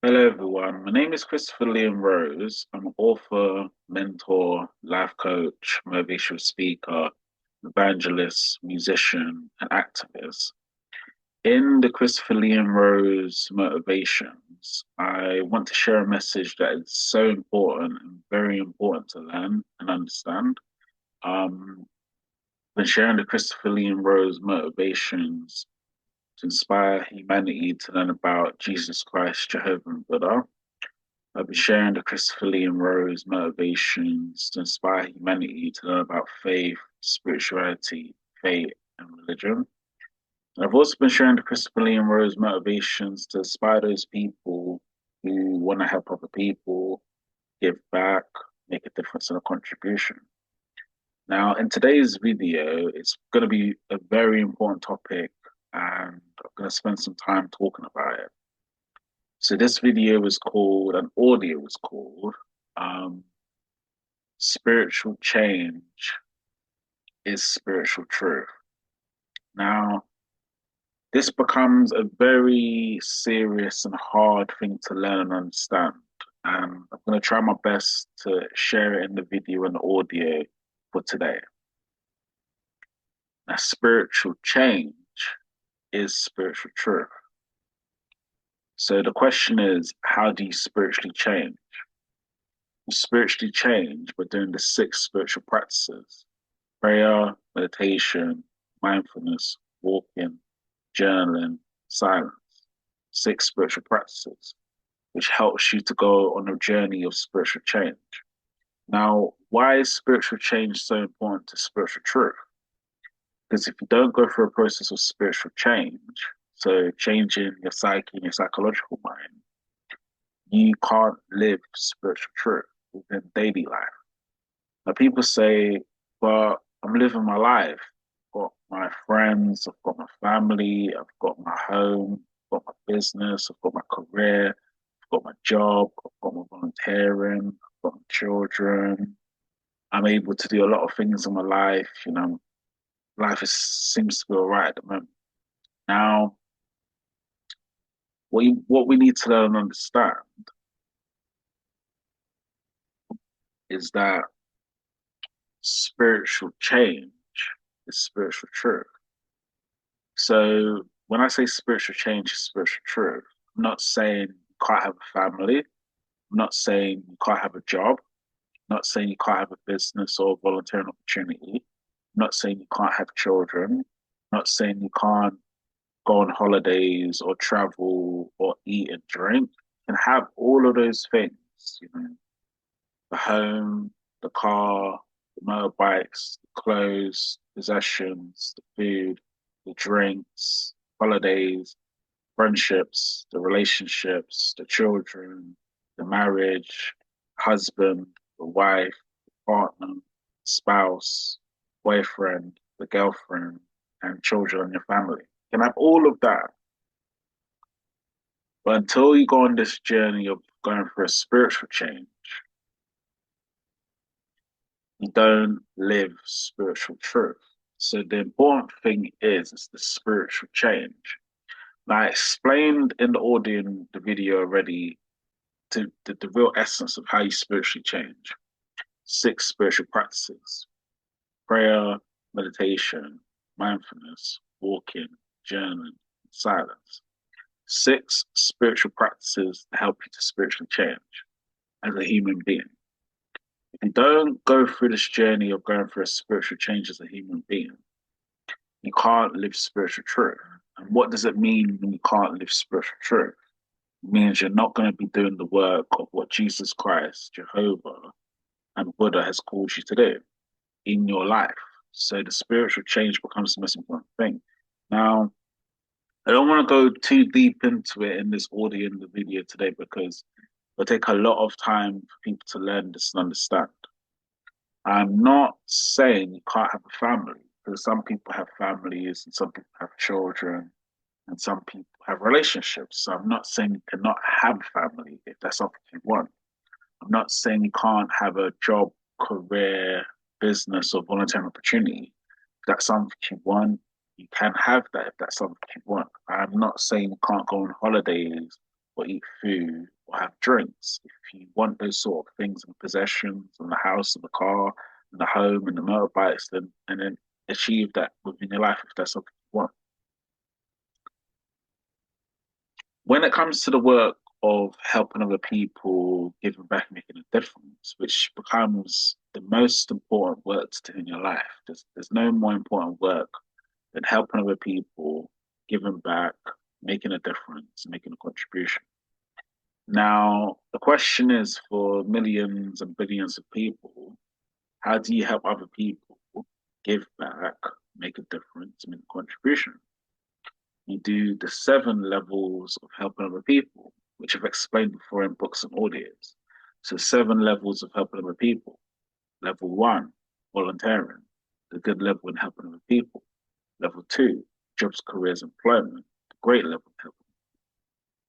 Hello, everyone. My name is Christopher Liam Rose. I'm an author, mentor, life coach, motivational speaker, evangelist, musician, and activist. In the Christopher Liam Rose Motivations, I want to share a message that is so important and very important to learn and understand. When sharing the Christopher Liam Rose Motivations to inspire humanity to learn about Jesus Christ, Jehovah, and Buddha. I'll be sharing the Christopher Lee and Rose motivations to inspire humanity to learn about faith, spirituality, faith, and religion. And I've also been sharing the Christopher Lee and Rose motivations to inspire those people who want to help other people, give back, make a difference and a contribution. Now, in today's video, it's going to be a very important topic, and I'm going to spend some time talking about it. So this video was called, an audio was called, um, Spiritual Change is Spiritual Truth. Now, this becomes a very serious and hard thing to learn and understand. And I'm going to try my best to share it in the video and the audio for today. Now, spiritual change is spiritual truth. So the question is, how do you spiritually change? Spiritually change by doing the six spiritual practices: prayer, meditation, mindfulness, walking, journaling, silence. Six spiritual practices, which helps you to go on a journey of spiritual change. Now, why is spiritual change so important to spiritual truth? Because if you don't go through a process of spiritual change, so changing your psyche and your psychological mind, you can't live spiritual truth within daily life. Now, people say, but I'm living my life. I've got my friends, I've got my family, I've got my home, I've got my business, I've got my career, I've got my job, I've got my volunteering, I've got my children. I'm able to do a lot of things in my life. Seems to be all right at the moment. Now, what we need to learn and understand is that spiritual change is spiritual truth. So when I say spiritual change is spiritual truth, I'm not saying you can't have a family. I'm not saying you can't have a job. I'm not saying you can't have a business or a volunteering opportunity. I'm not saying you can't have children. I'm not saying you can't go on holidays or travel or eat and drink. You can have all of those things, the home, the car, the motorbikes, the clothes, possessions, the food, the drinks, holidays, friendships, the relationships, the children, the marriage, husband, the wife, the partner, spouse, boyfriend, the girlfriend, and children in your family. You can have all of that. But until you go on this journey of going for a spiritual change, you don't live spiritual truth. So the important thing is the spiritual change. Now, I explained in the audio and the video already to the real essence of how you spiritually change. Six spiritual practices: prayer, meditation, mindfulness, walking, journaling, silence. Six spiritual practices to help you to spiritually change as a human being. If you don't go through this journey of going through a spiritual change as a human being, you can't live spiritual truth. And what does it mean when you can't live spiritual truth? It means you're not going to be doing the work of what Jesus Christ, Jehovah, and Buddha has called you to do in your life. So the spiritual change becomes the most important thing. Now, I don't want to go too deep into it in this audio and the video today because it'll take a lot of time for people to learn this and understand. I'm not saying you can't have a family because some people have families and some people have children and some people have relationships. So I'm not saying you cannot have a family if that's something you want. I'm not saying you can't have a job, career, business, or volunteering opportunity. If that's something you want, you can have that if that's something you want. I'm not saying you can't go on holidays or eat food or have drinks, if you want those sort of things and possessions and the house and the car and the home and the motorbikes, then and then achieve that within your life if that's something you want. When it comes to the work of helping other people, giving back, making a difference, which becomes the most important work to do in your life. There's no more important work than helping other people, giving back, making a difference, making a contribution. Now, the question is for millions and billions of people, how do you help other people give back, make a difference, make a contribution? You do the 7 levels of helping other people, which I've explained before in books and audios. So, 7 levels of helping other people. Level 1, volunteering, the good level in helping other people. Level 2, jobs, careers, employment, the great level in helping.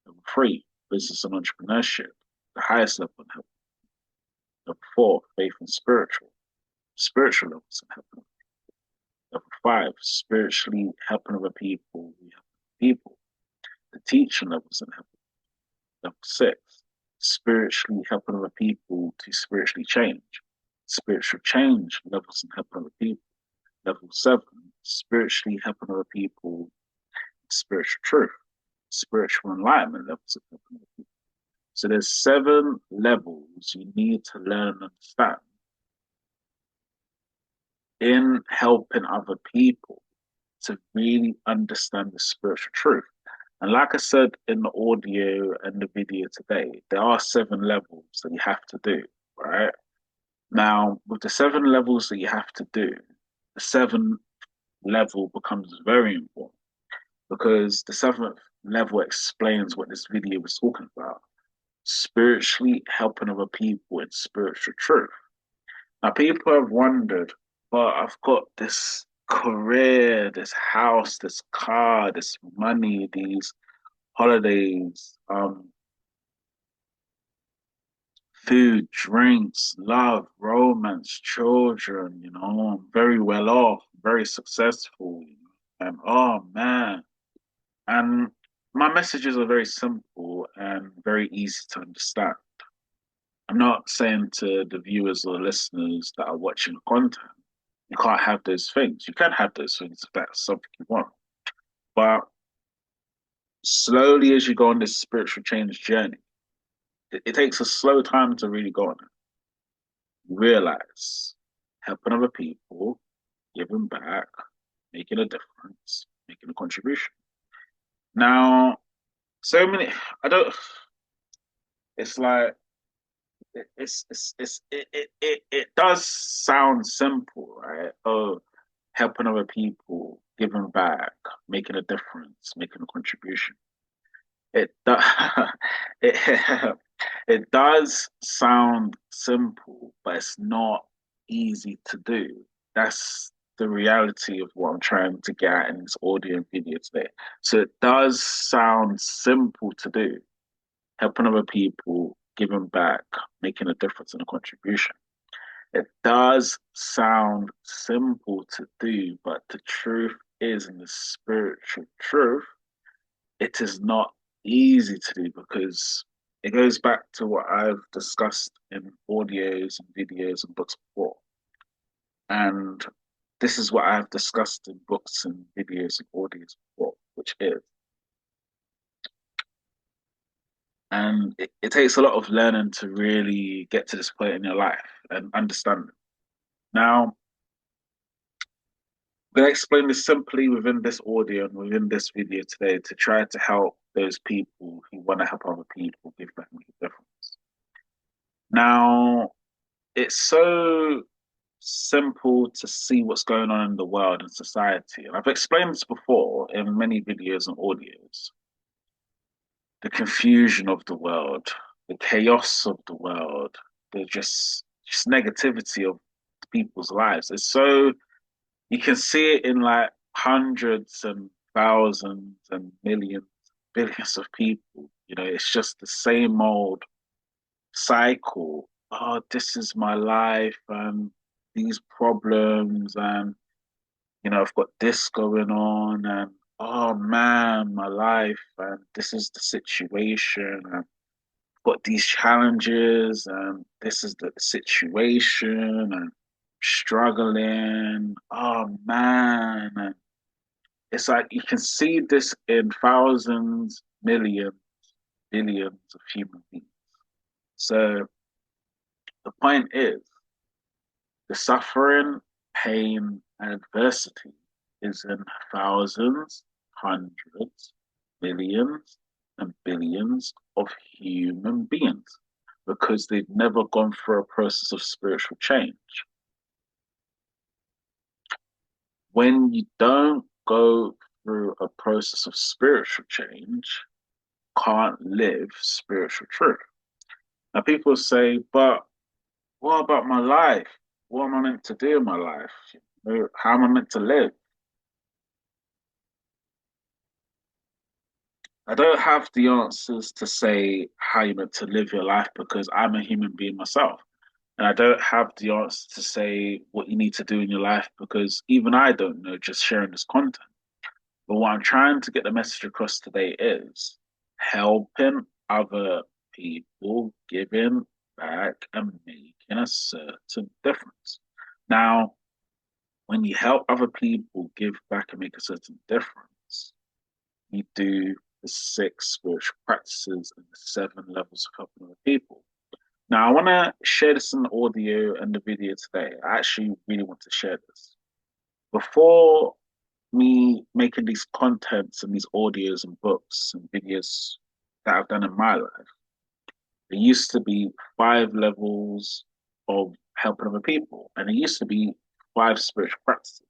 Level 3, business and entrepreneurship, the highest level in helping. Level 4, faith and spiritual levels in helping. Level 5, spiritually helping other people, we help people. The teaching levels in helping. Level 6, spiritually helping other people to spiritually change. Spiritual change levels in helping other people. Level 7, spiritually helping other people, spiritual truth. Spiritual enlightenment levels of helping other people. So there's 7 levels you need to learn and understand in helping other people to really understand the spiritual truth. And like I said in the audio and the video today, there are 7 levels that you have to do, right? Now, with the 7 levels that you have to do, the 7th level becomes very important because the 7th level explains what this video was talking about, spiritually helping other people in spiritual truth. Now, people have wondered, but I've got this career, this house, this car, this money, these holidays, food, drinks, love, romance, children, I'm very well off, very successful, and oh man. And my messages are very simple and very easy to understand. I'm not saying to the viewers or listeners that are watching the content, you can't have those things. You can have those things if that's something you want. But slowly as you go on this spiritual change journey, it takes a slow time to really go on it. You realize helping other people, giving back, making a difference, making a contribution. Now, so many, I don't, it's like, it does sound simple, right? Oh, helping other people, giving back, making a difference, making a contribution. It does, it, it does sound simple, but it's not easy to do. That's the reality of what I'm trying to get at in this audio and video today. So it does sound simple to do, helping other people, giving back, making a difference and a contribution. It does sound simple to do, but the truth is, in the spiritual truth, it is not easy to do because it goes back to what I've discussed in audios and videos and books before. And this is what I've discussed in books and videos and audios before, which is, and it takes a lot of learning to really get to this point in your life and understand it. Now, I'm going to explain this simply within this audio and within this video today to try to help those people who want to help other people give back and make a difference. Now, it's so simple to see what's going on in the world and society. And I've explained this before in many videos and audios. The confusion of the world, the chaos of the world, the just negativity of people's lives. It's so you can see it in like hundreds and thousands and millions, billions of people. It's just the same old cycle. Oh, this is my life and these problems, and I've got this going on, and oh man, my life, and this is the situation, and I've got these challenges and this is the situation and struggling. Oh man. And it's like you can see this in thousands, millions, billions of human beings. So the point is the suffering, pain, and adversity is in thousands, hundreds, millions, and billions of human beings because they've never gone through a process of spiritual change. When you don't go through a process of spiritual change, you can't live spiritual truth. Now, people say, but what about my life? What am I meant to do in my life? How am I meant to live? I don't have the answers to say how you're meant to live your life because I'm a human being myself. And I don't have the answer to say what you need to do in your life because even I don't know, just sharing this content. But what I'm trying to get the message across today is helping other people, giving back and making a certain difference. Now, when you help other people give back and make a certain difference, you do the six spiritual practices and the seven levels of helping other people. Now, I want to share this in the audio and the video today. I actually really want to share this. Before me making these contents and these audios and books and videos that I've done in my life, there used to be five levels of helping other people, and it used to be five spiritual practices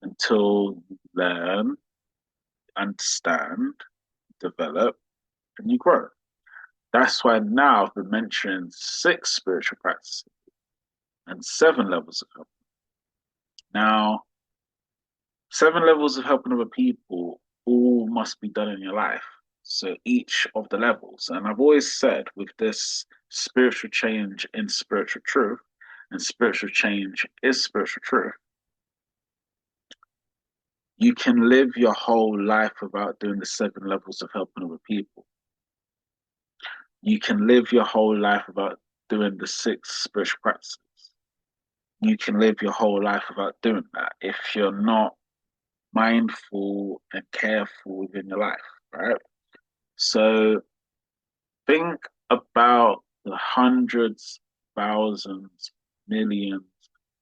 until you learn, understand, develop, and you grow. That's why now I've been mentioning six spiritual practices and seven levels of help. Now, seven levels of helping other people all must be done in your life. So each of the levels. And I've always said with this spiritual change in spiritual truth, and spiritual change is spiritual truth, you can live your whole life without doing the seven levels of helping other people. You can live your whole life without doing the six spiritual practices. You can live your whole life without doing that if you're not mindful and careful within your life, right? So think about the hundreds, thousands, millions,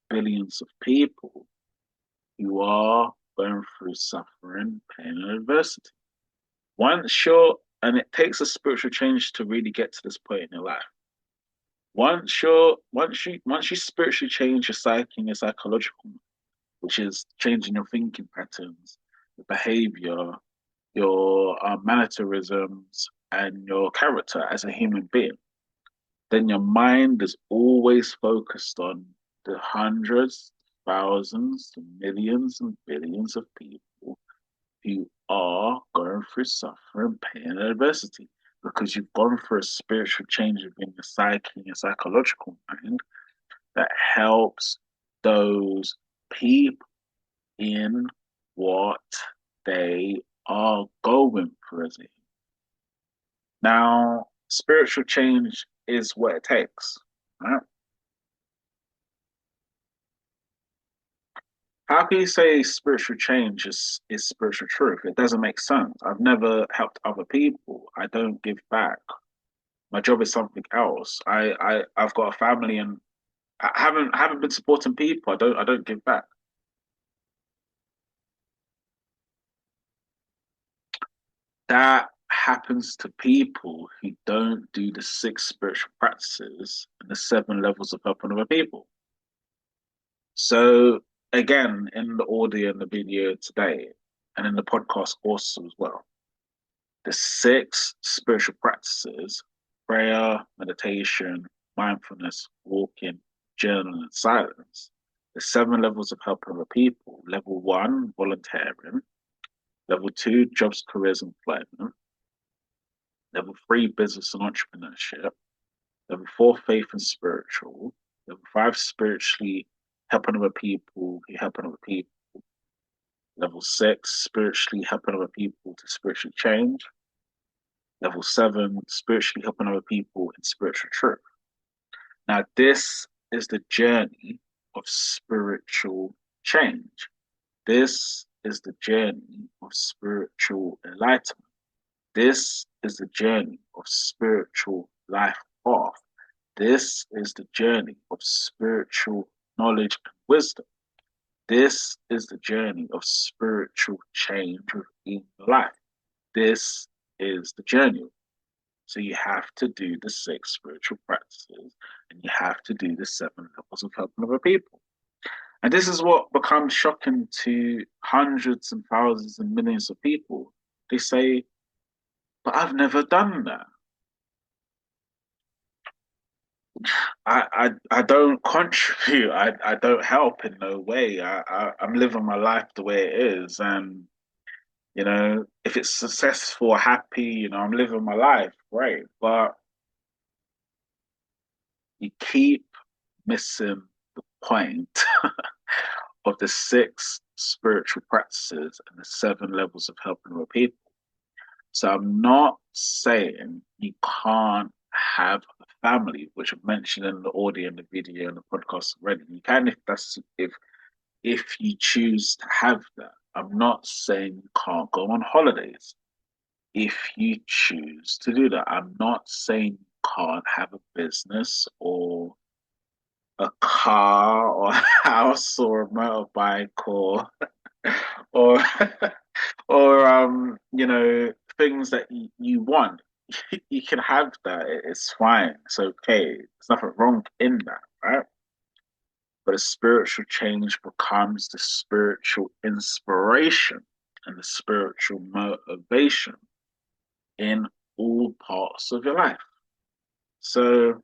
billions of people who are going through suffering, pain, and adversity. And it takes a spiritual change to really get to this point in your life. Once you spiritually change your psyche and your psychological, which is changing your thinking patterns, your behavior, your mannerisms, and your character as a human being, then your mind is always focused on the hundreds, thousands, millions, and billions of people who are going through suffering, pain, and adversity because you've gone through a spiritual change within your psyche and your psychological mind that helps those people in what they are going through as a human. Now, spiritual change is what it takes, right? How can you say spiritual change is spiritual truth? It doesn't make sense. I've never helped other people. I don't give back. My job is something else. I've got a family and I haven't been supporting people. I don't give back. That happens to people who don't do the six spiritual practices and the seven levels of helping other people. So again, in the audio and the video today, and in the podcast also as well, the six spiritual practices, prayer, meditation, mindfulness, walking, journaling, and silence, the seven levels of helping other people. Level one, volunteering. Level two, jobs, careers, employment. Level three, business and entrepreneurship. Level four, faith and spiritual. Level five, spiritually helping other people who helping other people. Level six, spiritually helping other people to spiritually change. Level 7, spiritually helping other people in spiritual truth. Now, this is the journey of spiritual change. This is the journey of spiritual enlightenment. This is the journey of spiritual life path. This is the journey of spiritual knowledge and wisdom. This is the journey of spiritual change within your life. This is the journey. So you have to do the 6 spiritual practices and you have to do the 7 levels of helping other people. And this is what becomes shocking to hundreds and thousands and millions of people. They say, but I've never done that. I don't contribute. I don't help in no way. I'm living my life the way it is. And, if it's successful, happy, I'm living my life, great. But you keep missing the point of the 6 spiritual practices and the 7 levels of helping other people. So I'm not saying you can't have a family, which I've mentioned in the audio and the video and the podcast already. You can if you choose to have that. I'm not saying you can't go on holidays if you choose to do that. I'm not saying you can't have a business or a car or a house or a motorbike or or things that you want. You can have that. It's fine. It's okay. There's nothing wrong in that, right? But a spiritual change becomes the spiritual inspiration and the spiritual motivation in all parts of your life. So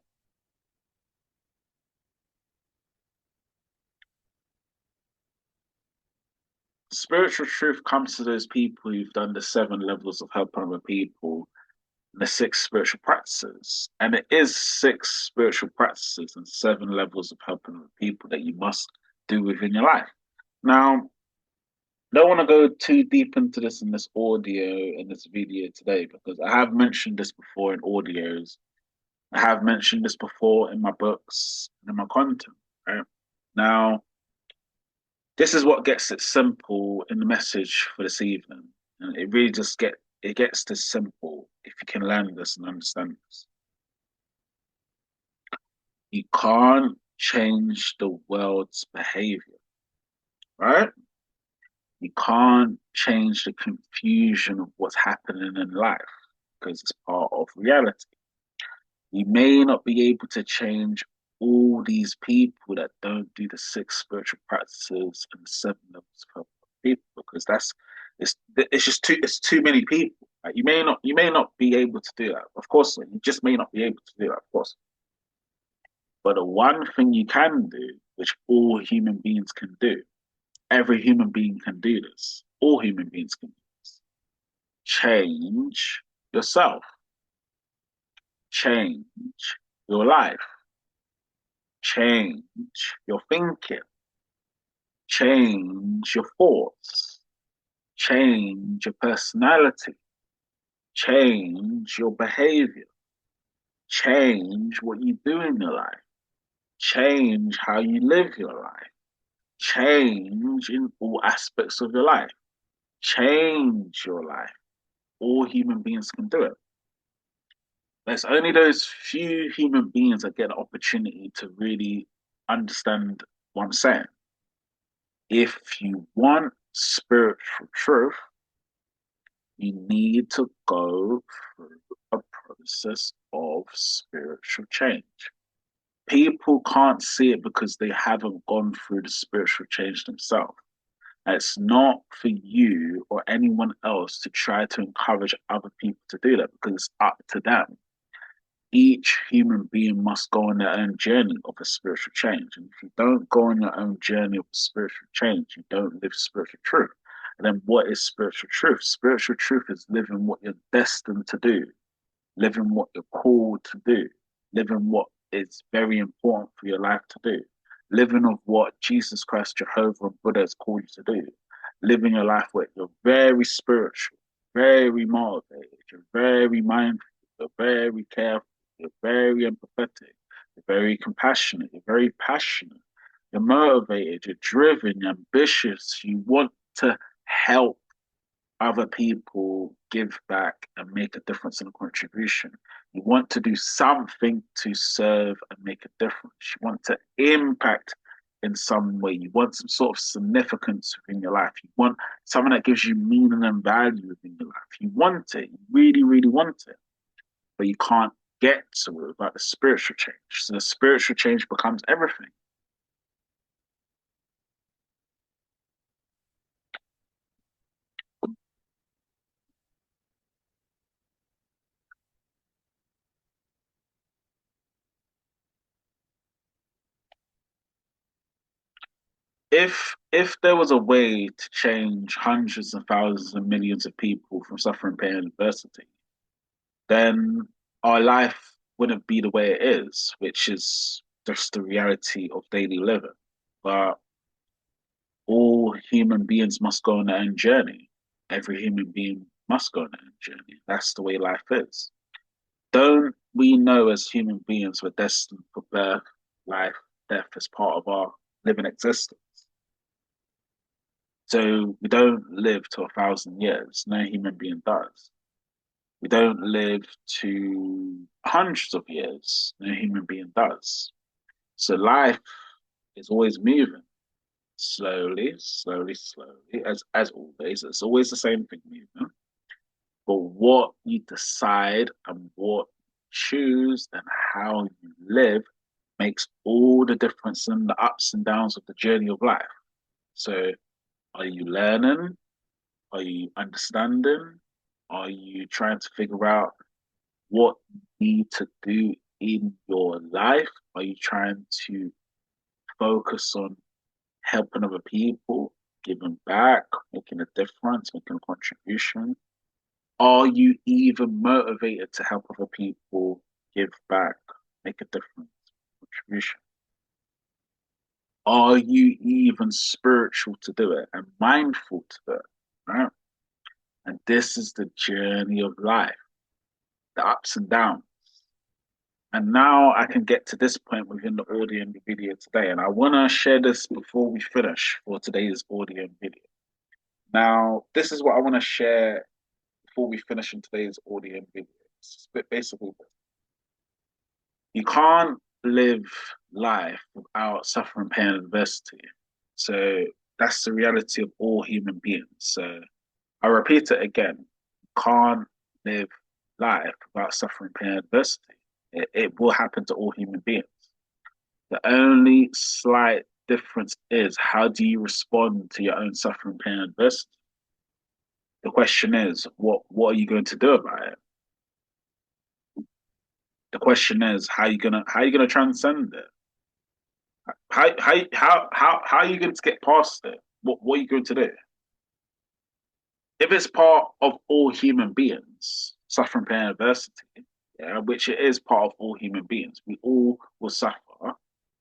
spiritual truth comes to those people who've done the 7 levels of helping other people, the 6 spiritual practices. And it is 6 spiritual practices and 7 levels of helping other people that you must do within your life. Now, I don't want to go too deep into this in this audio and this video today because I have mentioned this before in audios. I have mentioned this before in my books and in my content. Right? Now, this is what gets it simple in the message for this evening. And it really it gets this simple if you can learn this and understand this. You can't change the world's behavior, right? You can't change the confusion of what's happening in life because it's part of reality. You may not be able to change all these people that don't do the 6 spiritual practices and the 7 levels of people because it's just too many people. Like you may not be able to do that. Of course, you just may not be able to do that. Of course, but the one thing you can do, which all human beings can do, every human being can do this. All human beings can do this. Change yourself. Change your life. Change your thinking. Change your thoughts. Change your personality. Change your behavior. Change what you do in your life. Change how you live your life. Change in all aspects of your life. Change your life. All human beings can do it. There's only those few human beings that get the opportunity to really understand what I'm saying. If you want spiritual truth, you need to go through a process of spiritual change. People can't see it because they haven't gone through the spiritual change themselves. It's not for you or anyone else to try to encourage other people to do that because it's up to them. Each human being must go on their own journey of a spiritual change. And if you don't go on your own journey of spiritual change, you don't live spiritual truth. And then what is spiritual truth? Spiritual truth is living what you're destined to do, living what you're called to do, living what is very important for your life to do, living of what Jesus Christ, Jehovah, and Buddha has called you to do, living your life where you're very spiritual. very motivated, you're very mindful, you're very careful, you're very empathetic, you're very compassionate, you're very passionate, you're motivated, you're driven, you're ambitious, you want to help other people give back and make a difference and a contribution. You want to do something to serve and make a difference. You want to impact in some way. You want some sort of significance within your life. You want something that gives you meaning and value within your life. You want it. You really, really want it. But you can't get to it without the spiritual change. So the spiritual change becomes everything. If there was a way to change hundreds and thousands and millions of people from suffering, pain, and adversity, then our life wouldn't be the way it is, which is just the reality of daily living. But all human beings must go on their own journey. Every human being must go on their own journey. That's the way life is. Don't we know as human beings we're destined for birth, life, death as part of our living existence? So we don't live to 1,000 years. No human being does. We don't live to hundreds of years. No human being does. So life is always moving slowly, slowly, slowly, as always. It's always the same thing moving. But what you decide and what you choose and how you live makes all the difference in the ups and downs of the journey of life. So are you learning? Are you understanding? Are you trying to figure out what you need to do in your life? Are you trying to focus on helping other people, giving back, making a difference, making a contribution? Are you even motivated to help other people, give back, make a difference, contribution? Are you even spiritual to do it and mindful to do it? Right? And this is the journey of life, the ups and downs. And now I can get to this point within the audio and the video today. And I want to share this before we finish for today's audio and video. Now, this is what I want to share before we finish in today's audio and video. It's basically, you can't live life without suffering, pain, and adversity. So that's the reality of all human beings. So I repeat it again. You can't live life without suffering, pain, and adversity. It will happen to all human beings. The only slight difference is how do you respond to your own suffering, pain, and adversity? The question is, what are you going to do about it? The question is, how are you gonna transcend it? How are you going to get past it? What are you going to do? If it's part of all human beings, suffering, pain, and adversity, yeah, which it is part of all human beings, we all will suffer,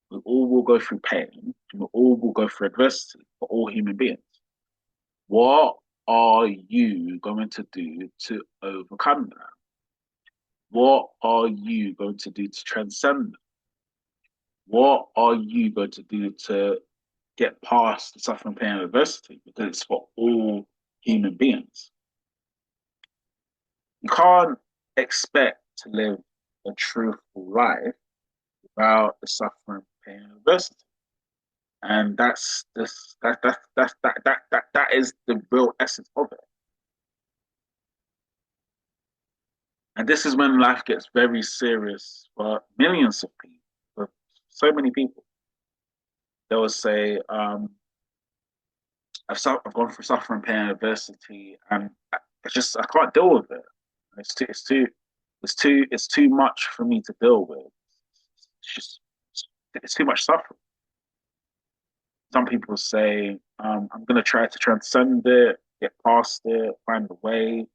we all will go through pain, and we all will go through adversity for all human beings. What are you going to do to overcome that? What are you going to do to transcend that? What are you going to do to get past the suffering, pain, and adversity? Because it's for all human beings. You can't expect to live a truthful life without the suffering, pain, and adversity. And that's this that is the real essence of it. And this is when life gets very serious for millions of people, for so many people. They will say, I've gone through suffering, pain, and adversity, and I can't deal with it. It's too much for me to deal with. It's just it's too much suffering. Some people say, I'm gonna try to transcend it, get past it, find a way,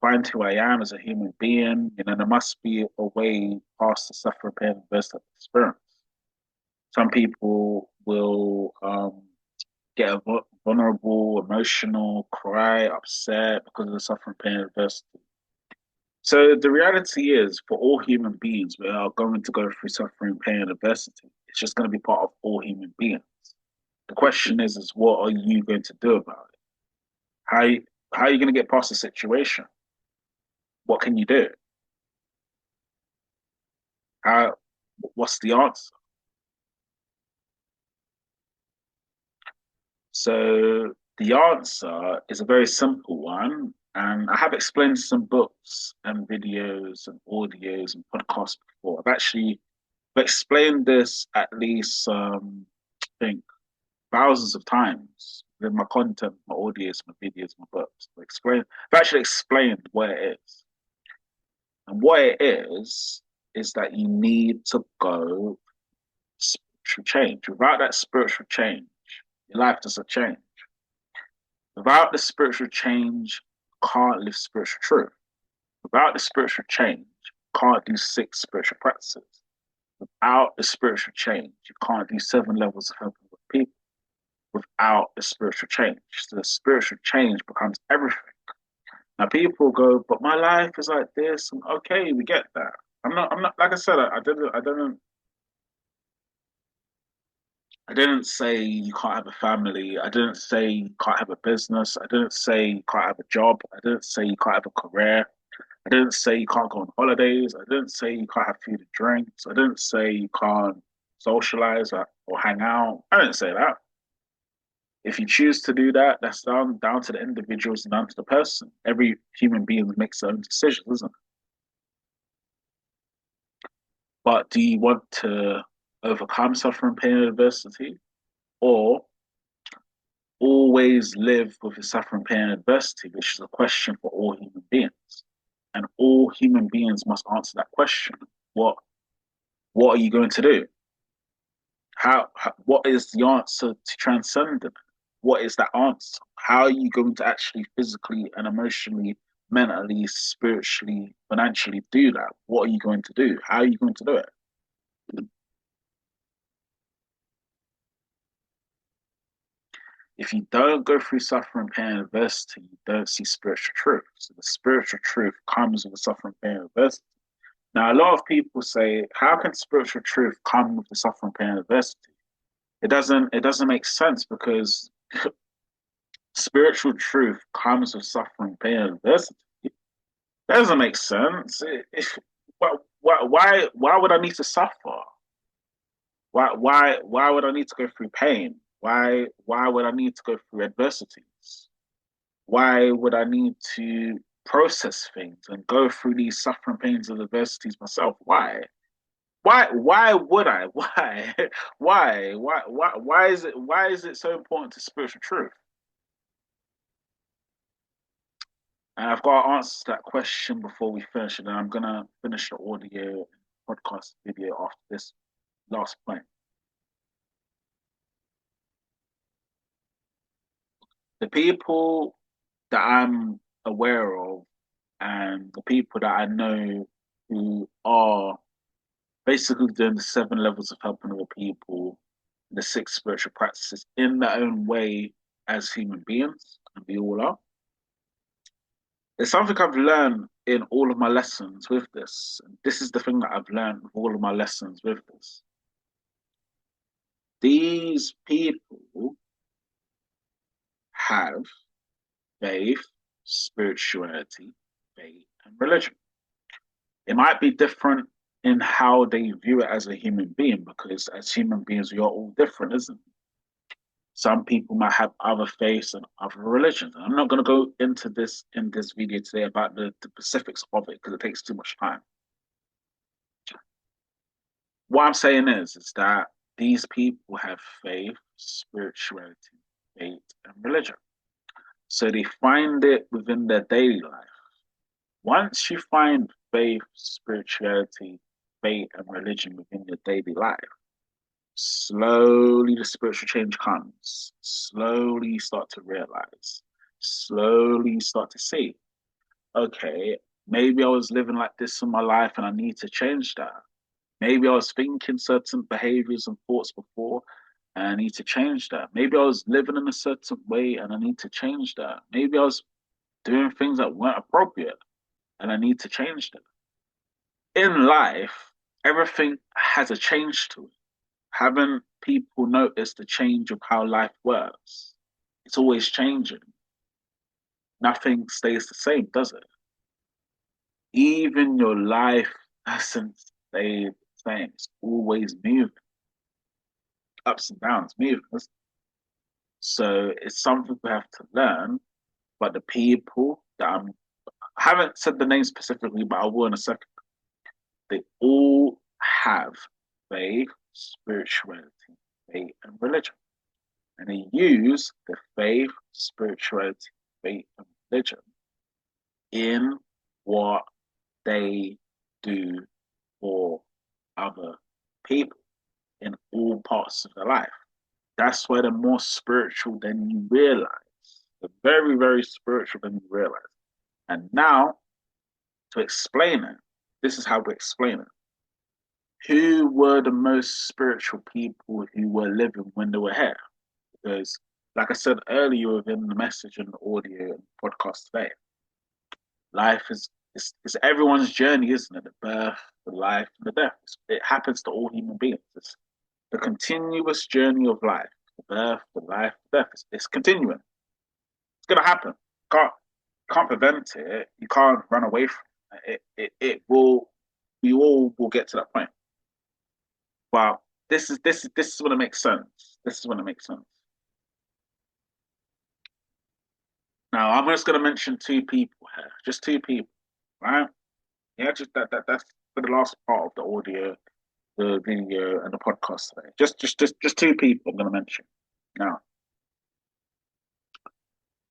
find who I am as a human being. There must be a way past the suffering, pain, and adversity experience. Some people will get vulnerable, emotional, cry, upset because of the suffering, pain, and adversity. So the reality is, for all human beings, we are going to go through suffering, pain, and adversity. It's just going to be part of all human beings. The question is what are you going to do about it? How how are you going to get past the situation? What can you do? How what's the answer? So the answer is a very simple one, and I have explained some books and videos and audios and podcasts before. I've explained this at least I think thousands of times in my content, my audios, my videos, my books. I've actually explained what it is. And what it is that you need to go spiritual change. Without that spiritual change, your life doesn't change. Without the spiritual change, you can't live spiritual truth. Without the spiritual change, you can't do 6 spiritual practices. Without the spiritual change, you can't do 7 levels of helping with people. Without the spiritual change, so the spiritual change becomes everything. Now people go, but my life is like this, and okay, we get that. I'm not. Like I said, I didn't say you can't have a family. I didn't say you can't have a business. I didn't say you can't have a job. I didn't say you can't have a career. I didn't say you can't go on holidays. I didn't say you can't have food and drinks. I didn't say you can't socialize or hang out. I didn't say that. If you choose to do that, that's down to the individuals and down to the person. Every human being makes their own decisions, isn't it? But do you want to overcome suffering, pain, and adversity, or always live with the suffering, pain, and adversity, which is a question for all human beings. And all human beings must answer that question. What what are you going to do? What is the answer to transcend it? What is that answer? How are you going to actually physically and emotionally, mentally, spiritually, financially do that? What are you going to do? How are you going to do it? If you don't go through suffering, pain, and adversity, you don't see spiritual truth. So the spiritual truth comes with the suffering, pain, and adversity. Now, a lot of people say, how can spiritual truth come with the suffering, pain, and adversity? It doesn't make sense because spiritual truth comes with suffering, pain, and adversity. That doesn't make sense. Why would I need to suffer? Why would I need to go through pain? Why would I need to go through adversities? Why would I need to process things and go through these suffering pains and adversities myself? Why would I? Why is it so important to spiritual truth? And I've got to answer that question before we finish, and then I'm gonna finish the audio podcast video after this last point. The people that I'm aware of and the people that I know who are basically doing the 7 levels of helping other people, the 6 spiritual practices in their own way as human beings, and we all are. There's something I've learned in all of my lessons with this. And this is the thing that I've learned with all of my lessons with this. These people have faith, spirituality, faith, and religion. It might be different in how they view it as a human being, because as human beings, we are all different, isn't it? Some people might have other faiths and other religions. And I'm not going to go into this in this video today about the specifics of it because it takes too much time. What I'm saying is that these people have faith, spirituality, faith, and religion. So they find it within their daily life. Once you find faith, spirituality, faith, and religion within your daily life, slowly the spiritual change comes. Slowly you start to realize. Slowly you start to see, okay, maybe I was living like this in my life and I need to change that. Maybe I was thinking certain behaviors and thoughts before, and I need to change that. Maybe I was living in a certain way and I need to change that. Maybe I was doing things that weren't appropriate and I need to change that. In life, everything has a change to it. Haven't people noticed the change of how life works? It's always changing. Nothing stays the same, does it? Even your life hasn't stayed the same. It's always moving, ups and downs, moving. So it's something we have to learn. But the people that I haven't said the name specifically, but I will in a second. They all have faith, spirituality, faith, and religion. And they use the faith, spirituality, faith, and religion in what they do for other people in all parts of their life. That's why they're more spiritual than you realize. They're very, very spiritual than you realize. And now, to explain it, this is how we explain it. Who were the most spiritual people who were living when they were here? Because, like I said earlier within the message and the audio and podcast today, life is everyone's journey, isn't it? The birth, the life, and the death. It happens to all human beings. It's the continuous journey of life. The birth, the life, the death. It's continuing. It's gonna happen. Can't can't prevent it. You can't run away from it. It will. We all will get to that point. But this is when it makes sense. This is when it makes sense. Now I'm just gonna mention two people here. Just two people, right? Yeah, just that's for the last part of the audio, the video, and the podcast today. Just two people I'm gonna mention now.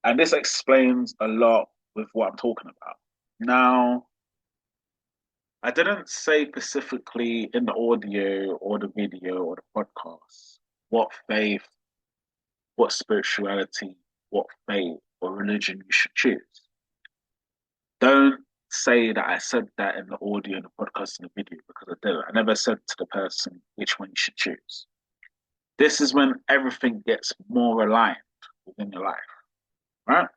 And this explains a lot with what I'm talking about. Now, I didn't say specifically in the audio or the video or the podcast what faith, what spirituality, what faith or religion you should choose. Don't say that I said that in the audio and the podcast and the video because I didn't. I never said to the person which one you should choose. This is when everything gets more aligned within your life, right?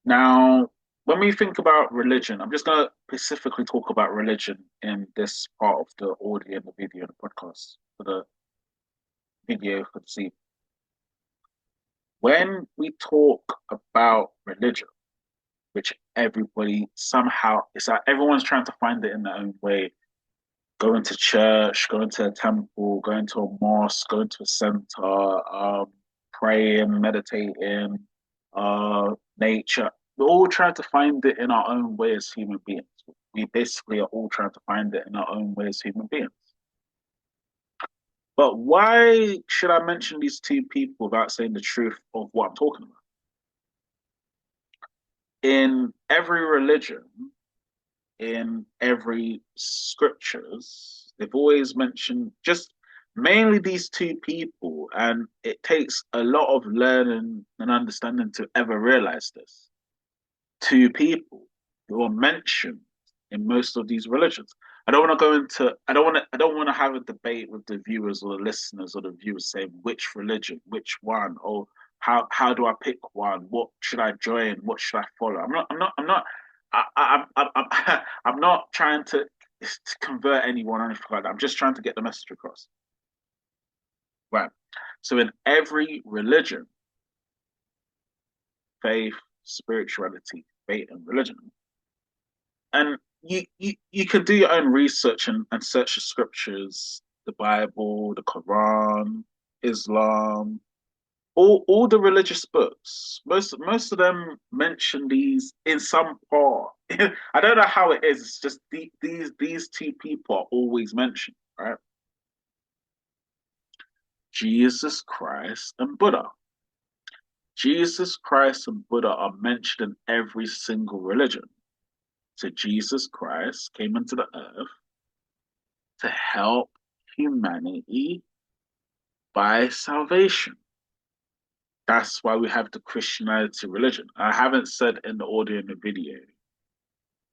Now, when we think about religion, I'm just going to specifically talk about religion in this part of the audio and the video and the podcast for the video for the see. When we talk about religion, which everybody somehow, it's like everyone's trying to find it in their own way. Going to church, going to a temple, going to a mosque, going to a center, praying, meditating, nature. We're all trying to find it in our own way as human beings. We basically are all trying to find it in our own way as human beings. But why should I mention these two people without saying the truth of what I'm talking about? In every religion, in every scriptures, they've always mentioned just mainly these two people, and it takes a lot of learning and understanding to ever realize this. Two people who are mentioned in most of these religions. I don't want to go into. I don't want to have a debate with the viewers or the listeners or the viewers saying which religion, which one, or how do I pick one? What should I join? What should I follow? I'm not. I'm not trying to convert anyone or anything like that. I'm just trying to get the message across. Right. So in every religion, faith, spirituality, faith, and religion, and you can do your own research and search the scriptures, the Bible, the Quran, Islam, all the religious books. Most of them mention these in some part. I don't know how it is. It's just these two people are always mentioned, right? Jesus Christ and Buddha. Jesus Christ and Buddha are mentioned in every single religion. So Jesus Christ came into the earth to help humanity by salvation. That's why we have the Christianity religion. I haven't said in the audio and the video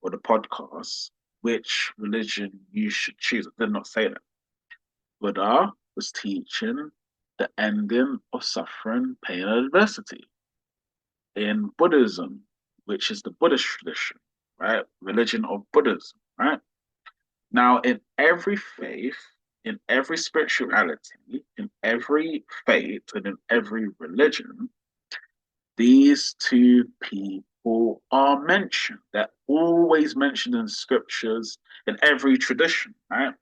or the podcast which religion you should choose. I did not say that. Buddha was teaching the ending of suffering, pain, and adversity. In Buddhism, which is the Buddhist tradition, right? Religion of Buddhism, right? Now, in every faith, in every spirituality, in every faith, and in every religion, these two people are mentioned. They're always mentioned in scriptures in every tradition, right?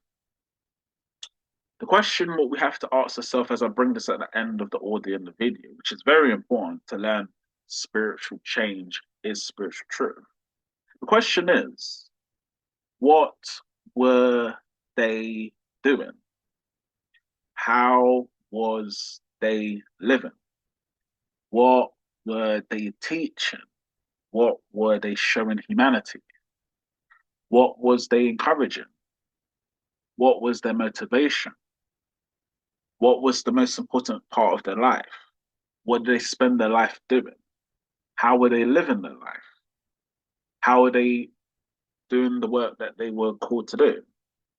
The question what we have to ask ourselves as I bring this at the end of the audio and the video, which is very important to learn spiritual change is spiritual truth. The question is, what were they doing? How was they living? What were they teaching? What were they showing humanity? What was they encouraging? What was their motivation? What was the most important part of their life? What did they spend their life doing? How were they living their life? How were they doing the work that they were called to do?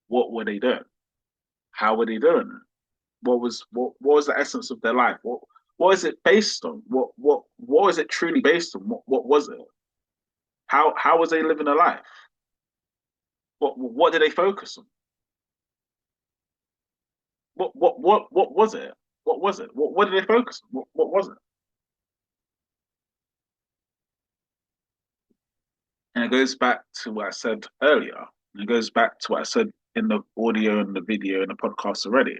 What were they doing? How were they doing it? What was the essence of their life? What is it based on? What was it truly based on? What was it? How was they living their life? What did they focus on? What was it? What was it? What did they focus on? What was it? And it goes back to what I said earlier. And it goes back to what I said in the audio and the video and the podcast already.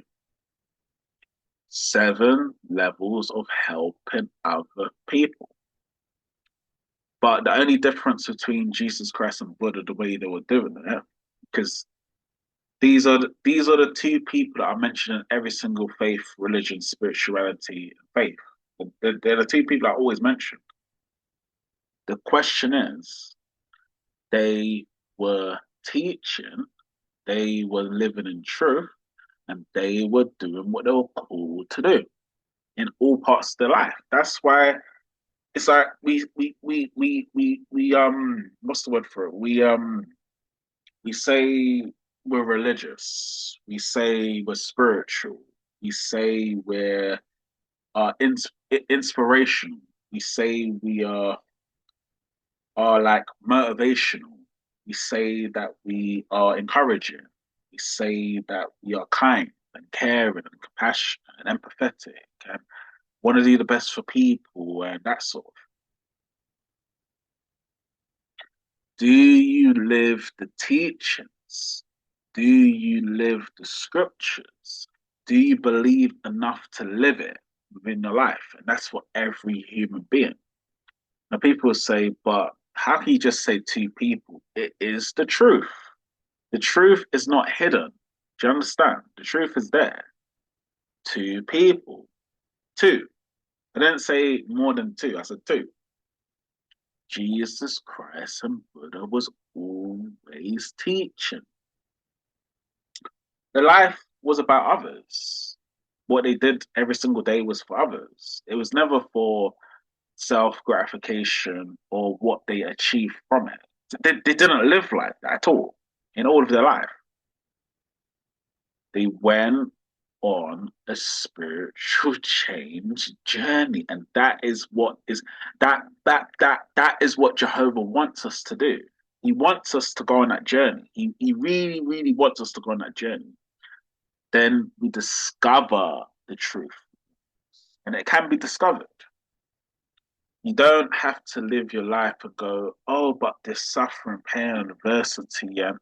7 levels of helping other people. But the only difference between Jesus Christ and Buddha, the way they were doing it, because these are the two people that are mentioned in every single faith, religion, spirituality, and faith. They're the two people I always mention. The question is, they were teaching, they were living in truth, and they were doing what they were called to do in all parts of their life. That's why it's like we what's the word for it? We say we're religious. We say we're spiritual. We say we're inspirational. We say we are like motivational. We say that we are encouraging. We say that we are kind and caring and compassionate and empathetic and want to do the best for people and that sort of. Do you live the teachings? Do you live the scriptures? Do you believe enough to live it within your life? And that's for every human being. Now, people say, but how can you just say two people? It is the truth. The truth is not hidden. Do you understand? The truth is there. Two people. Two. I didn't say more than two. I said two. Jesus Christ and Buddha was always teaching. Their life was about others. What they did every single day was for others. It was never for self gratification or what they achieved from it. They didn't live like that at all in all of their life. They went on a spiritual change journey, and that is what is that is what Jehovah wants us to do. He wants us to go on that journey. He really, really wants us to go on that journey. Then we discover the truth, and it can be discovered. You don't have to live your life and go, oh, but this suffering, pain, and adversity, and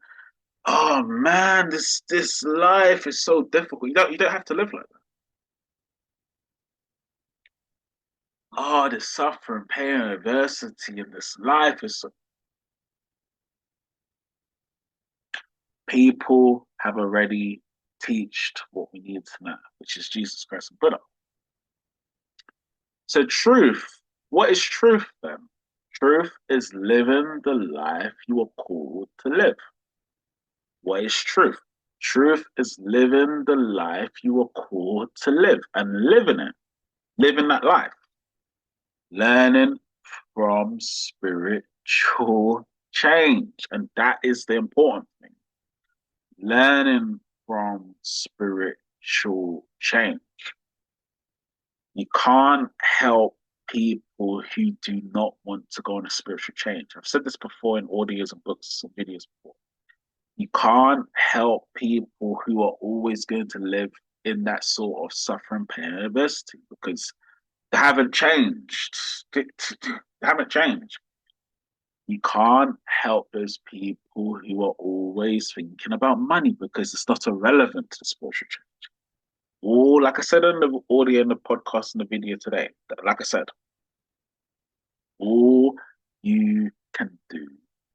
oh man, this life is so difficult. You don't have to live like that. Oh, this suffering, pain, and adversity in this life is so... People have already taught what we need to know, which is Jesus Christ and Buddha. So truth, what is truth then? Truth is living the life you are called to live. What is truth? Truth is living the life you are called to live and living it, living that life, learning from spiritual change. And that is the important thing. Learning from spiritual change. You can't help people who do not want to go on a spiritual change. I've said this before in audios and books and videos before. You can't help people who are always going to live in that sort of suffering, pain, and adversity because they haven't changed. They haven't changed. You can't help those people who are always thinking about money because it's not irrelevant to the spiritual change. All, like I said on the audio and the podcast and the video today, like I said, all you can do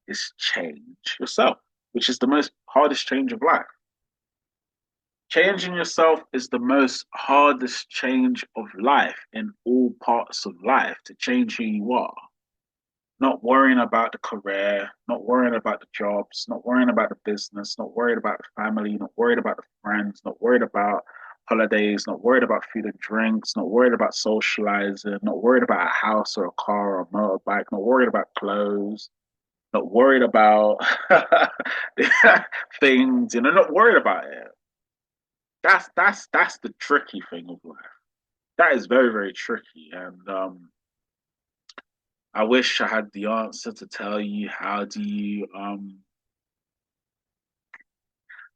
is change yourself, which is the most hardest change of life. Changing yourself is the most hardest change of life in all parts of life to change who you are. Not worrying about the career, not worrying about the jobs, not worrying about the business, not worried about the family, not worried about the friends, not worried about holidays, not worried about food and drinks, not worried about socializing, not worried about a house or a car or a motorbike, not worried about clothes, not worried about things, not worried about it. That's the tricky thing of life. That is very, very tricky. And I wish I had the answer to tell you how do you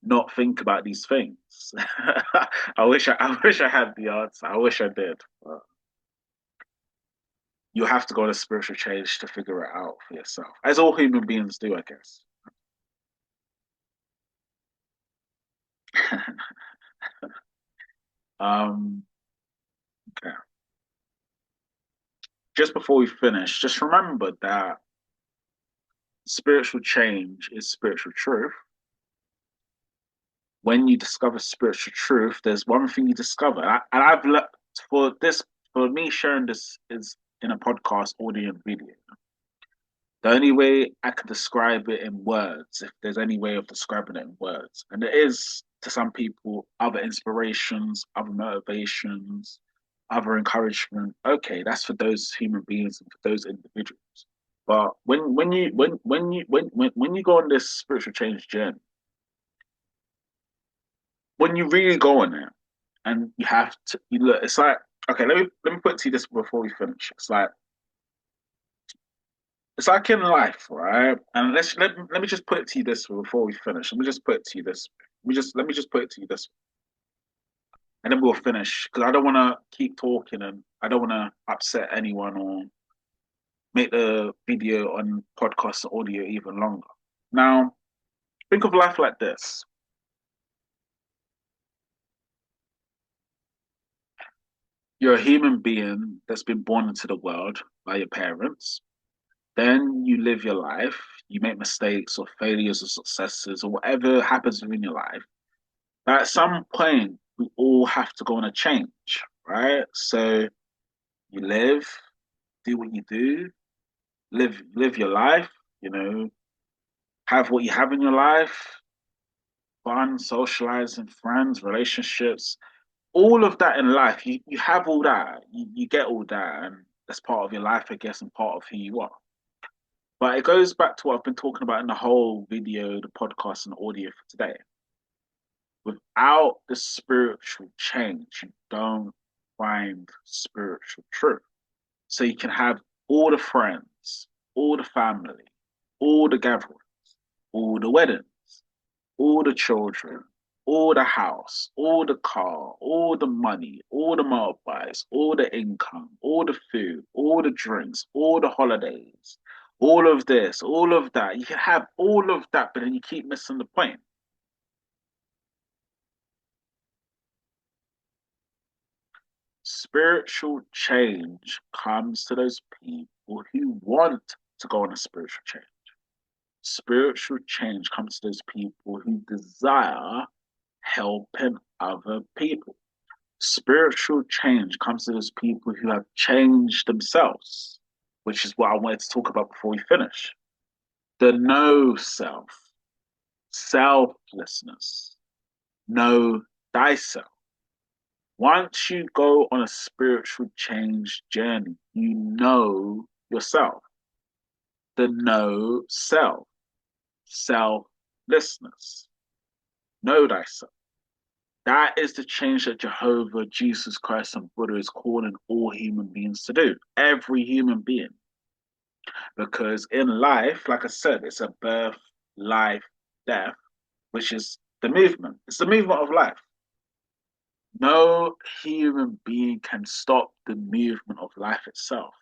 not think about these things. I wish I had the answer. I wish I did. But you have to go on a spiritual change to figure it out for yourself, as all human beings do, I guess. um, okay. Just before we finish, just remember that spiritual change is spiritual truth. When you discover spiritual truth, there's one thing you discover, and I've learned for this, for me sharing this is in a podcast, audio, and video. The only way I could describe it in words, if there's any way of describing it in words, and there is to some people other inspirations, other motivations, other encouragement. Okay, that's for those human beings and for those individuals. But when you go on this spiritual change journey, when you really go on it, and you have to you look, it's like okay, let me put it to you this before we finish. It's like in life, right? And let me just put it to you this way before we finish. Let me just put it to you this. Let me just put it to you this, and then we'll finish because I don't want to keep talking and I don't want to upset anyone or make the video and podcast audio even longer. Now, think of life like this: you're a human being that's been born into the world by your parents. Then you live your life. You make mistakes or failures or successes or whatever happens within your life. At some point, we all have to go on a change, right? So you live, do what you do, live your life, you know, have what you have in your life, fun, socializing, friends, relationships, all of that in life. You have all that, you get all that, and that's part of your life, I guess, and part of who you are. But it goes back to what I've been talking about in the whole video, the podcast, and audio for today. Without the spiritual change, you don't find spiritual truth. So you can have all the friends, all the family, all the gatherings, all the weddings, all the children, all the house, all the car, all the money, all the motorbikes, all the income, all the food, all the drinks, all the holidays, all of this, all of that. You can have all of that, but then you keep missing the point. Spiritual change comes to those people who want to go on a spiritual change. Spiritual change comes to those people who desire helping other people. Spiritual change comes to those people who have changed themselves, which is what I wanted to talk about before we finish. The know self, selflessness, know thyself. Once you go on a spiritual change journey, you know yourself. The know self, selflessness, know thyself. That is the change that Jehovah, Jesus Christ, and Buddha is calling all human beings to do. Every human being. Because in life, like I said, it's a birth, life, death, which is the movement. It's the movement of life. No human being can stop the movement of life itself.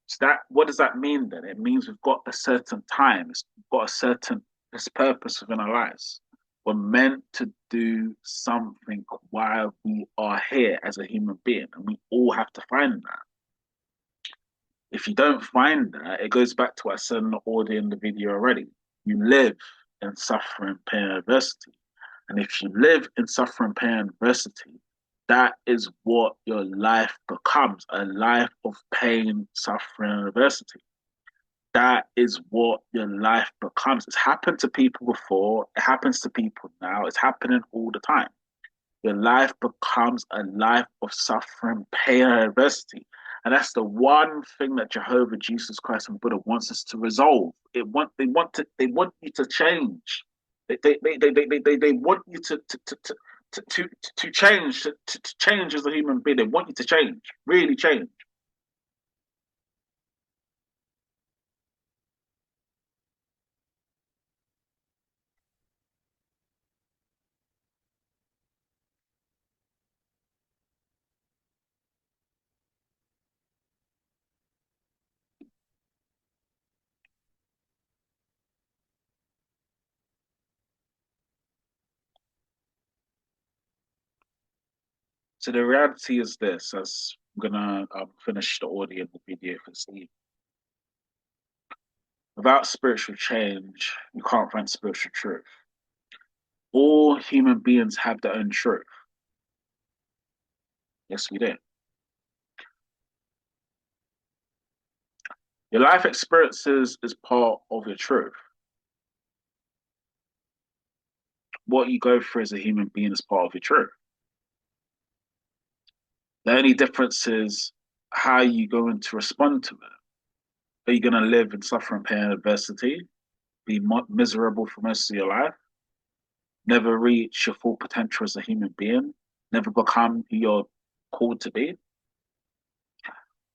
So that what does that mean then? It means we've got a certain time, we've got a certain this purpose within our lives. We're meant to do something while we are here as a human being, and we all have to find that. If you don't find that, it goes back to what I said in the audio in the video already. You live in suffering, pain, and adversity. And if you live in suffering, pain, and adversity, that is what your life becomes, a life of pain, suffering, and adversity. That is what your life becomes. It's happened to people before, it happens to people now, it's happening all the time. Your life becomes a life of suffering, pain, and adversity. And that's the one thing that Jehovah, Jesus Christ, and Buddha wants us to resolve. They want you to change. They want you to change, to change as a human being. They want you to change, really change. So the reality is this, as I'm gonna finish the audio and the video for this evening. Without spiritual change, you can't find spiritual truth. All human beings have their own truth. Yes, we do. Your life experiences is part of your truth. What you go through as a human being is part of your truth. The only difference is how you going to respond to it. Are you going to live in suffering, pain, and adversity, be miserable for most of your life, never reach your full potential as a human being, never become who you're called to be?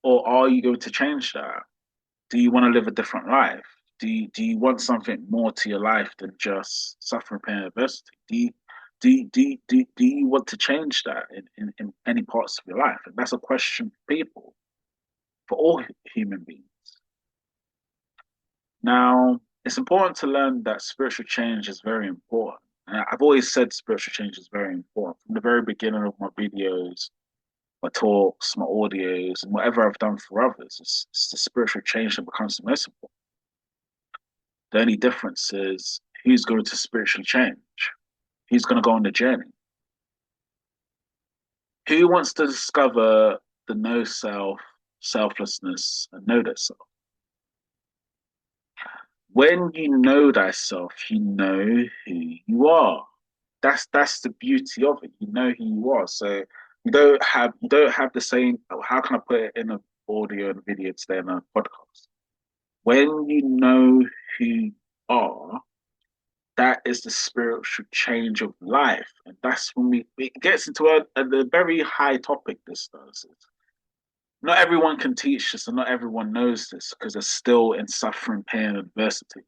Or are you going to change that? Do you want to live a different life? Do you want something more to your life than just suffering, pain, and adversity? Do you want to change that in any parts of your life? And that's a question for people, for all human beings. Now, it's important to learn that spiritual change is very important. And I've always said spiritual change is very important. From the very beginning of my videos, my talks, my audios, and whatever I've done for others, it's the spiritual change that becomes the most important. The only difference is who's going to spiritually change, who's going to go on the journey, who wants to discover the no self, selflessness, and know that self. When you know thyself, you know who you are. That's the beauty of it. You know who you are. So you don't have the same. How can I put it in an audio and video today in a podcast? When you know who you are, that is the spiritual change of life, and that's when it gets into a very high topic. This does. Not everyone can teach this, and not everyone knows this because they're still in suffering, pain, and adversity.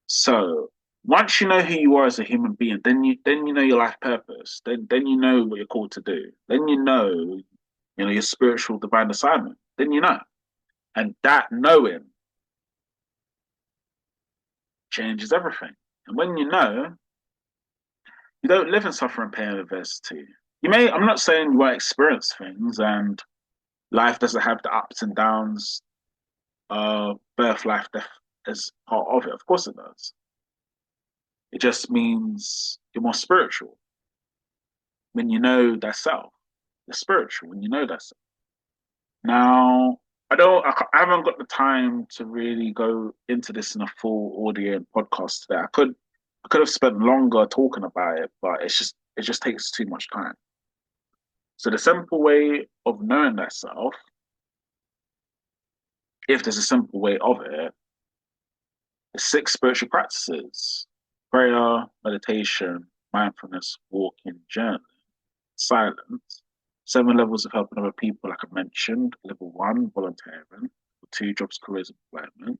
So once you know who you are as a human being, then you know your life purpose. Then you know what you're called to do. Then you know your spiritual divine assignment. Then you know, and that knowing changes everything. And when you know, you don't live in suffering, pain, and adversity. You may. I'm not saying you won't experience things, and life doesn't have the ups and downs. Birth, life, death as part of it. Of course, it does. It just means you're more spiritual when you know that self. You're spiritual when you know that self. Now, I haven't got the time to really go into this in a full audio and podcast today. I could have spent longer talking about it, but it just takes too much time. So the simple way of knowing that self, if there's a simple way of it, is six spiritual practices: prayer, meditation, mindfulness, walking, journaling, silence. 7 levels of helping other people, like I mentioned. Level 1, volunteering. Level 2, jobs, careers, employment.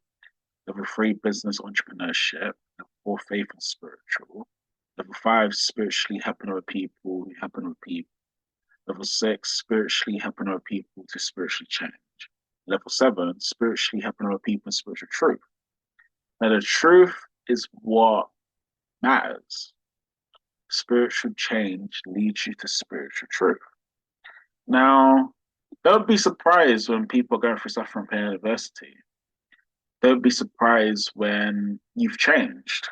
Level 3, business, entrepreneurship. Level 4, faith and spiritual. Level 5, spiritually helping other people, helping other people. Level 6, spiritually helping other people to spiritually change. Level 7, spiritually helping other people in spiritual truth. Now, the truth is what matters. Spiritual change leads you to spiritual truth. Now, don't be surprised when people are going through suffering pain and adversity. Don't be surprised when you've changed.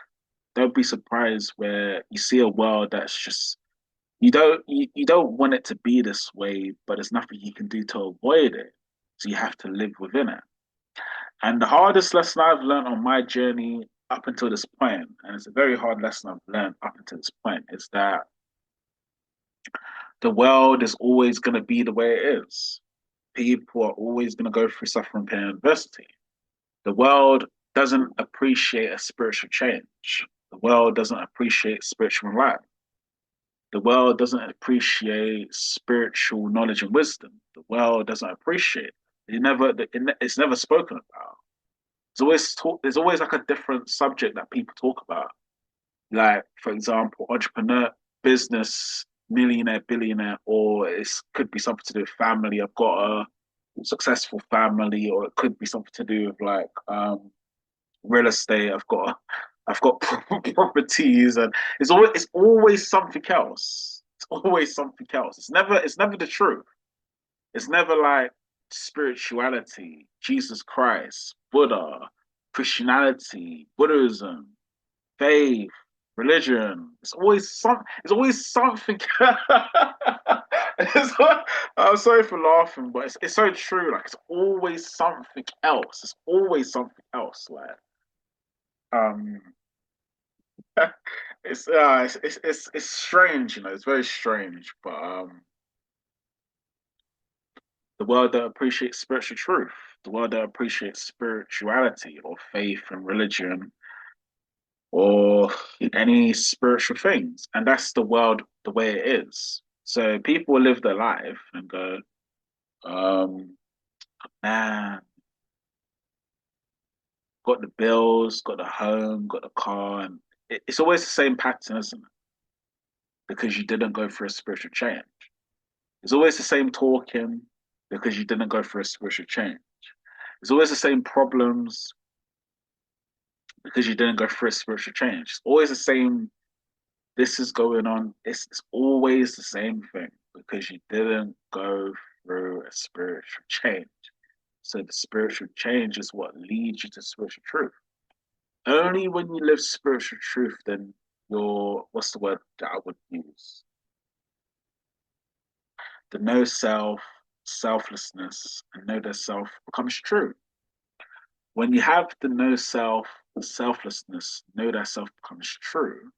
Don't be surprised where you see a world that's just you don't want it to be this way, but there's nothing you can do to avoid it. So you have to live within it. And the hardest lesson I've learned on my journey up until this point, and it's a very hard lesson I've learned up until this point, is that the world is always going to be the way it is. People are always going to go through suffering, pain, and adversity. The world doesn't appreciate a spiritual change. The world doesn't appreciate spiritual life. The world doesn't appreciate spiritual knowledge and wisdom. The world doesn't appreciate it. It's never spoken about. There's always like a different subject that people talk about. Like, for example, entrepreneur, business, millionaire, billionaire, or it could be something to do with family. I've got a successful family, or it could be something to do with like real estate. I've got properties, and it's always something else. It's always something else. It's never the truth. It's never like spirituality, Jesus Christ, Buddha, Christianity, Buddhism, faith, religion. It's always something. It's, I'm sorry for laughing, but it's so true. Like it's always something else. It's always something else. Like um, it's strange, you know. It's very strange, but the world that appreciates spiritual truth, the world that appreciates spirituality or faith and religion or any spiritual things. And that's the world the way it is. So people live their life and go, um, man, got the bills, got the home, got the car, and it's always the same pattern, isn't it? Because you didn't go through a spiritual change. It's always the same talking because you didn't go through a spiritual change. It's always the same problems because you didn't go through a spiritual change. It's always the same. This is going on. It's always the same thing because you didn't go through a spiritual change. So the spiritual change is what leads you to spiritual truth. Only when you live spiritual truth, then what's the word that I would use? The no self, selflessness, and know their self becomes true. When you have the no self, selflessness, know that self becomes true,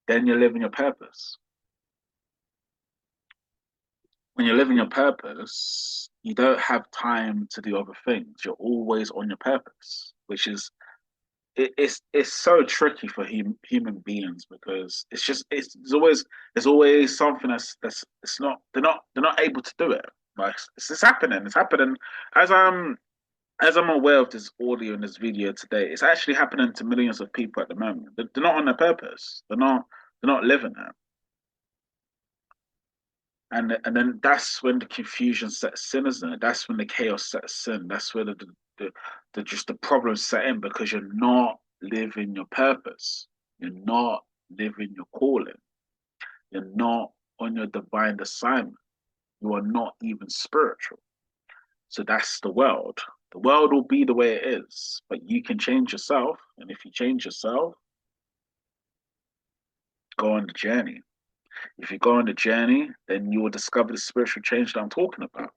then you're living your purpose. When you're living your purpose, you don't have time to do other things. You're always on your purpose, which is it's so tricky for human beings because there's always something that's it's not they're not able to do it. Like it's happening. It's happening as I'm aware of this audio and this video today. It's actually happening to millions of people at the moment. They're not on their purpose. They're not living it. And then that's when the confusion sets in, isn't it? That's when the chaos sets in. That's where the just the problems set in because you're not living your purpose. You're not living your calling. You're not on your divine assignment. You are not even spiritual. So that's the world. The world will be the way it is, but you can change yourself. And if you change yourself, go on the journey. If you go on the journey, then you will discover the spiritual change that I'm talking about.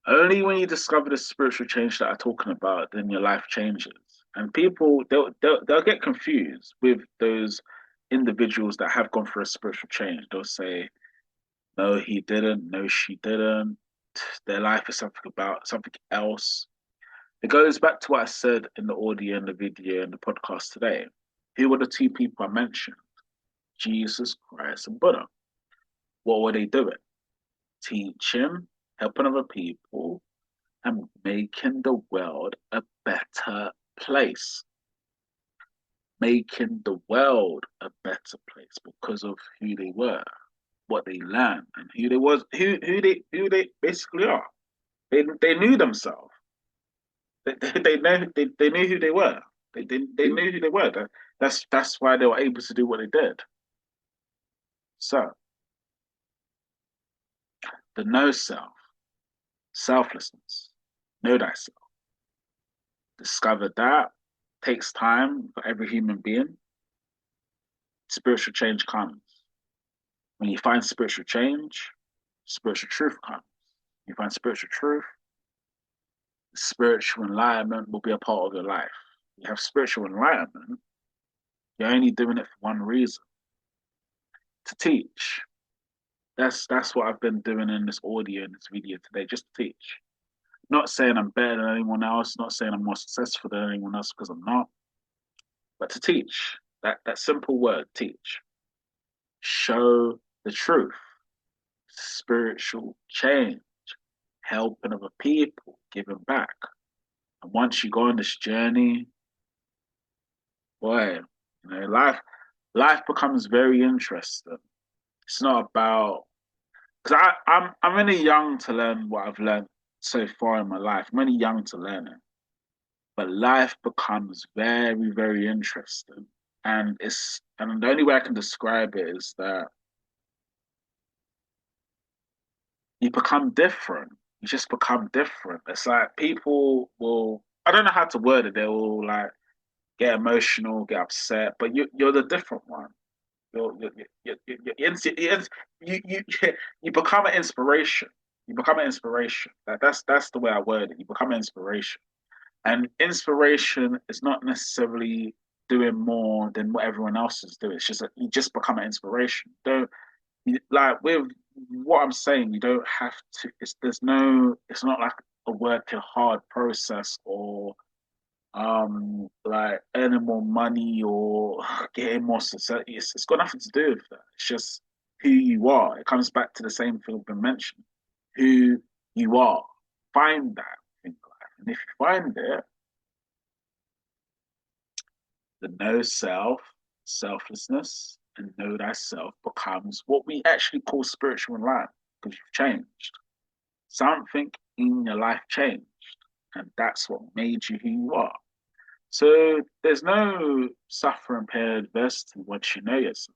Only when you discover the spiritual change that I'm talking about, then your life changes. And people, they'll get confused with those individuals that have gone through a spiritual change. They'll say, no, he didn't. No, she didn't. Their life is something else. It goes back to what I said in the audio and the video and the podcast today. Who were the two people I mentioned? Jesus Christ and Buddha. What were they doing? Teaching, helping other people, and making the world a better place. Making the world a better place because of who they were, what they learned, and who they was, who they basically are. They knew themselves. They knew who they were. They knew who they were. That's why they were able to do what they did. So the know self, selflessness, know thyself. Discover that takes time for every human being. Spiritual change comes. When you find spiritual change, spiritual truth comes. You find spiritual truth, spiritual enlightenment will be a part of your life. You have spiritual enlightenment, you're only doing it for one reason, to teach. That's what I've been doing in this audio, in this video today, just to teach. Not saying I'm better than anyone else, not saying I'm more successful than anyone else, because I'm not, but to teach. That simple word, teach. Show the truth, spiritual change, helping other people, giving back. And once you go on this journey, boy, life becomes very interesting. It's not about, because I'm really young to learn what I've learned so far in my life. I'm really young to learn it, but life becomes very, very interesting. And the only way I can describe it is that you become different. You just become different. It's like people will, I don't know how to word it. They will like get emotional, get upset, but you're the different one. You you become an inspiration. You become an inspiration. That's the way I word it. You become an inspiration, and inspiration is not necessarily doing more than what everyone else is doing. It's just that you just become an inspiration. Don't like with what I'm saying. You don't have to. There's no. It's not like a working hard process or like earning more money or getting more success. It's got nothing to do with that. It's just who you are. It comes back to the same thing I've been mentioned. Who you are. Find that in life. And if you find it, the know self, selflessness, and know thyself becomes what we actually call spiritual enlightenment because you've changed. Something in your life changed. And that's what made you who you are. So there's no suffering pain adversity once you know yourself.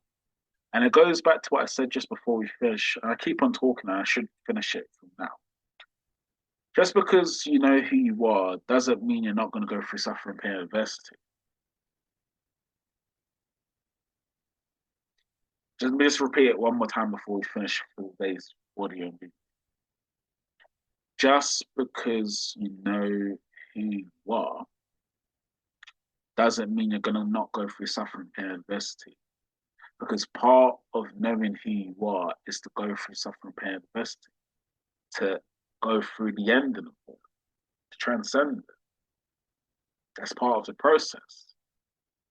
And it goes back to what I said just before we finish. And I keep on talking and I should finish it from now. Just because you know who you are doesn't mean you're not going to go through suffering pain adversity. Just repeat it one more time before we finish for today's audio. Just because you know who you are doesn't mean you're going to not go through suffering pain adversity. Because part of knowing who you are is to go through suffering, pain, adversity, to go through the ending of it, to transcend it. That's part of the process.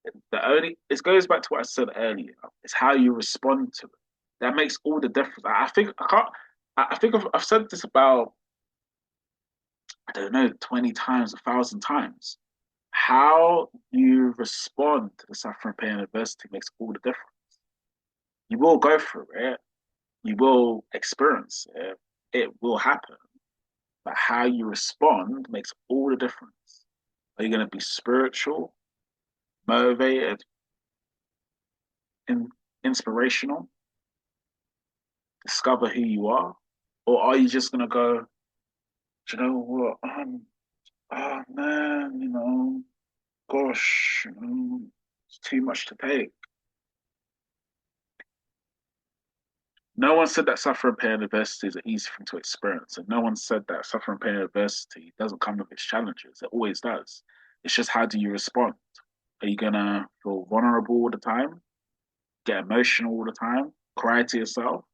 It goes back to what I said earlier. It's how you respond to it that makes all the difference. I think I can't. I think I've said this about, I don't know, 20 times, 1,000 times. How you respond to the suffering, pain, and adversity makes all the difference. You will go through it. You will experience it. It will happen. But how you respond makes all the difference. Are you going to be spiritual, motivated, inspirational, discover who you are? Or are you just going to go, you know what? Oh man, gosh, it's too much to take. No one said that suffering, pain, and adversity is an easy thing to experience. And no one said that suffering, pain, and adversity doesn't come with its challenges. It always does. It's just how do you respond? Are you going to feel vulnerable all the time? Get emotional all the time? Cry to yourself?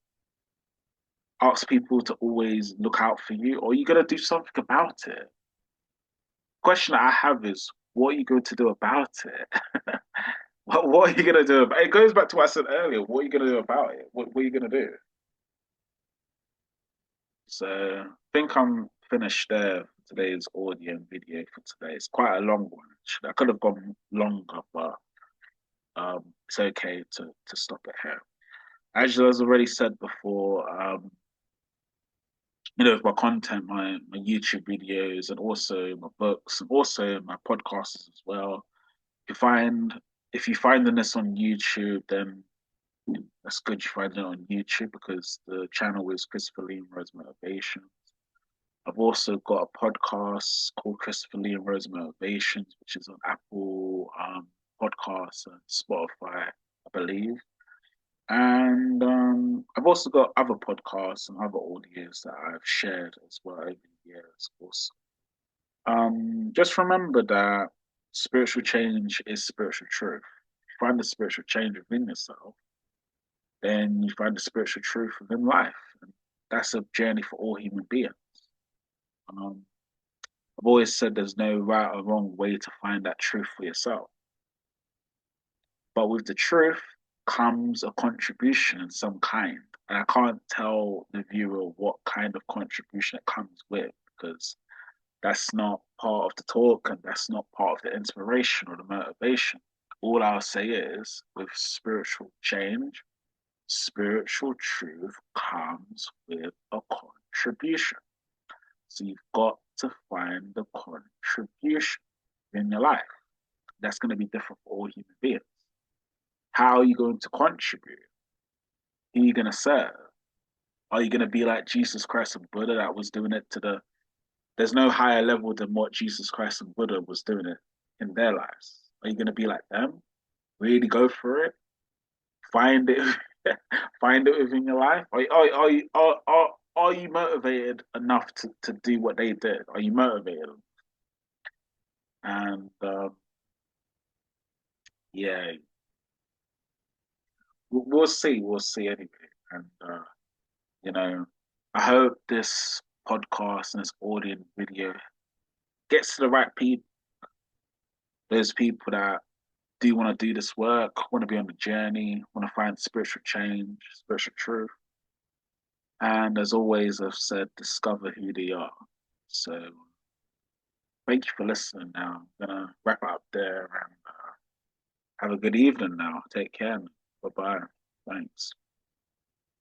Ask people to always look out for you? Or are you going to do something about it? The question that I have is, what are you going to do about it? what are you gonna do? It goes back to what I said earlier. What are you gonna do about it? What are you gonna do? So I think I'm finished there for today's audio and video for today. It's quite a long one, actually. I could have gone longer, but it's okay to stop it here. As already said before, with my content, my YouTube videos, and also my books, and also my podcasts as well. If you find if you finding this on YouTube, then that's good. You find it on YouTube because the channel is Christopher Lee and Rose Motivation. I've also got a podcast called Christopher Lee and Rose Motivations, which is on Apple Podcasts and Spotify, I believe. And I've also got other podcasts and other audios that I've shared as well over the years. Also, just remember that spiritual change is spiritual truth. If you find the spiritual change within yourself, then you find the spiritual truth within life. And that's a journey for all human beings. Um, I've always said there's no right or wrong way to find that truth for yourself. But with the truth comes a contribution in some kind. And I can't tell the viewer what kind of contribution it comes with because that's not part of the talk and that's not part of the inspiration or the motivation. All I'll say is with spiritual change, spiritual truth comes with a contribution. So you've got to find the contribution in your life. That's going to be different for all human beings. How are you going to contribute? Who are you going to serve? Are you going to be like Jesus Christ and Buddha that was doing it to the? There's no higher level than what Jesus Christ and Buddha was doing it in their lives. Are you going to be like them? Really go for it? Find it, find it within your life. Are you motivated enough to do what they did? Are you motivated? And yeah, we'll see. We'll see anyway. And you know, I hope this podcast and this audio and video gets to the right people. Those people that do want to do this work, want to be on the journey, want to find spiritual change, spiritual truth. And as always, I've said, discover who they are. So thank you for listening now. I'm going to wrap up there and have a good evening now. Take care. Bye bye. Thanks.